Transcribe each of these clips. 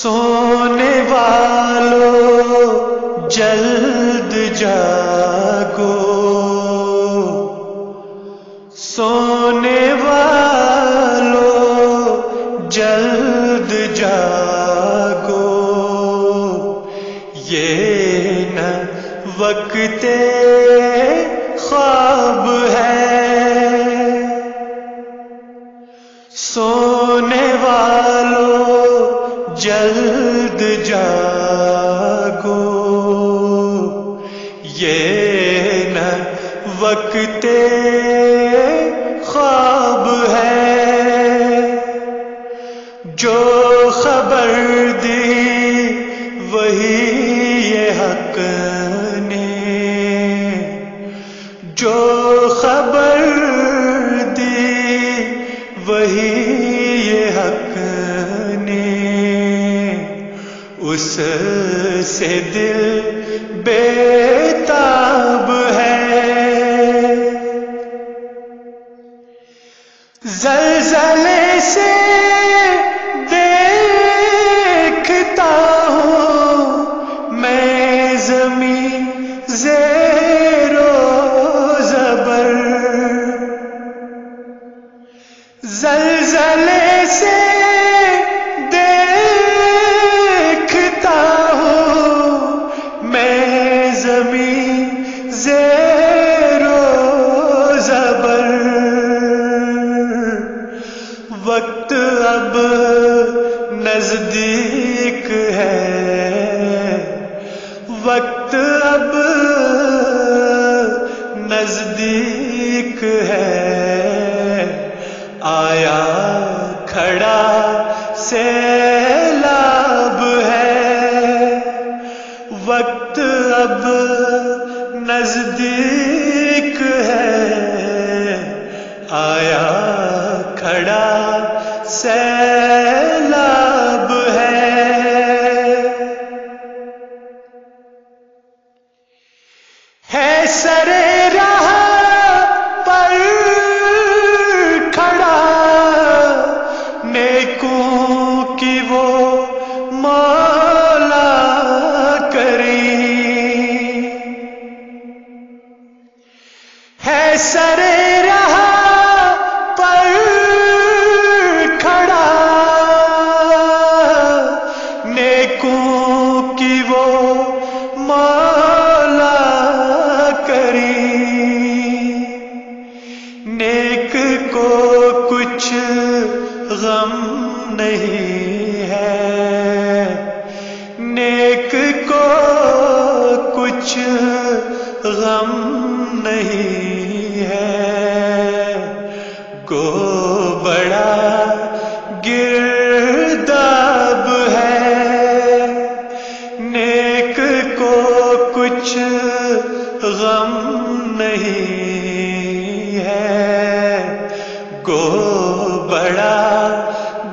سونے والوں جلد جاگو، سونے والوں جلد جاگو، یہ نہ وقت خواب ہے، سونے والوں جلد جاگو، یہ نہ وقت خواب ہے، جو خبر دی وہی یہ حق نے، جو خبر دی وہی یہ حق نے، اس سے دل بےتاب ہے، زلزلے سے دیکھتا ہوں میں زمین زیر و زبر، زلزلے سے دیکھتا ہوں میں زمین زیر و زبر، وقت اب نزدیک ہے، وقت اب نزدیک ہے، آیا کھڑا سیلاب ہے، وقت اب نزدیک ہے، آیا کھڑا سیلاب ہے، سرے راہ پر کھڑا نیکوں کی وہ مولا کریم، ہے سرے راہ پر کھڑا نیکوں کی وہ مولا کریم، نیک کو کچھ غم نہیں ہے، نیک کو کچھ غم نہیں ہے، گو بڑا گرداب ہے، نیک کو کچھ غم نہیں ہے، گو بڑا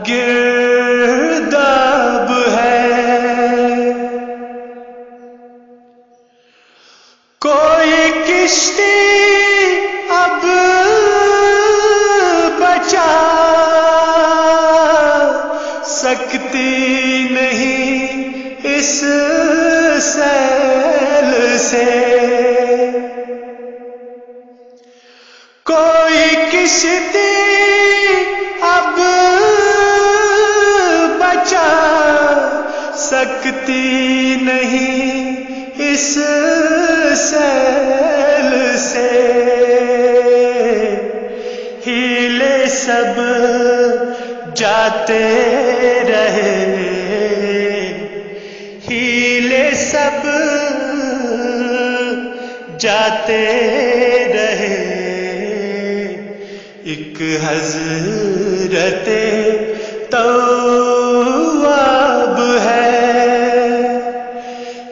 گرداب ہے، کوئی کشتی اب بچا سکتی نہیں اس سیل سے، کوئی کشتی اب بچا سکتی نہیں اس سیل سے، ہیلے سب جاتے رہے، ہیلے سب جاتے رہے، ایک حضرت تواب ہے،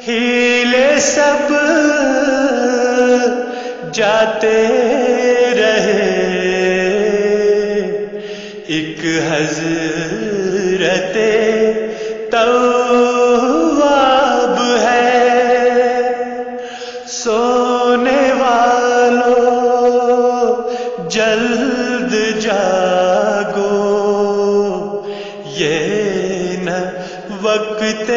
ہیلے سب جاتے رہے، ایک حضرت تواب ہے، سونے والوں جلد جاگو، یہ نہ وقت